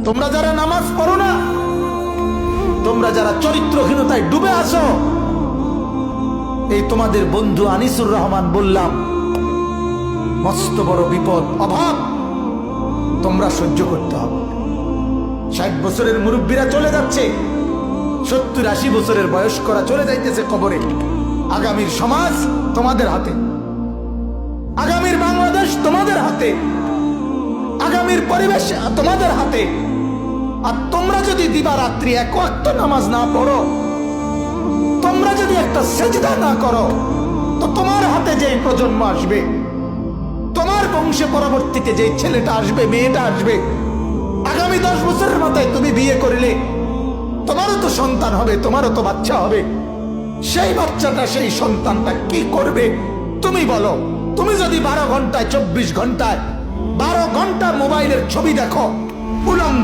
তোমরা যারা নামাজ পড়ো না, তোমরা যারা চরিত্রহীনতায় ডুবে আছো, এই তোমাদের বন্ধু আনিসুর রহমান বললাম, মস্ত বড় বিপদ, অভাব তোমরা সহ্য করতে হবে। 60 বছরের মুরব্বীরা চলে যাচ্ছে, 70-80 বছরের বয়স্করা চলে যাইতেছে কবরে। আগামীর সমাজ তোমাদের হাতে, আগামীর বাংলাদেশ তোমাদের হাতে, আগামীর পরিবেশ তোমাদের হাতে। আর তোমরা যদি দিবারাত্রি এক ওয়াক্ত নামাজ না পড়ো, তোমরা যদি একটা সেজদা না করো, তো তোমার হাতে যে প্রজন্ম আসবে, তোমার বংশে পরবর্তীতে যে ছেলেটা আসবে, মেয়েটা আসবে, আগামী 10 বছরের মাথায় তুমি বিয়ে করলে তোমারও তো সন্তান হবে, তোমারও তো বাচ্চা হবে। সেই বাচ্চাটা, সেই সন্তানটা কি করবে তুমি বলো? তুমি যদি 12 ঘন্টায় 24 ঘন্টায় 12 ঘন্টা মোবাইলের ছবি দেখো, উলঙ্গ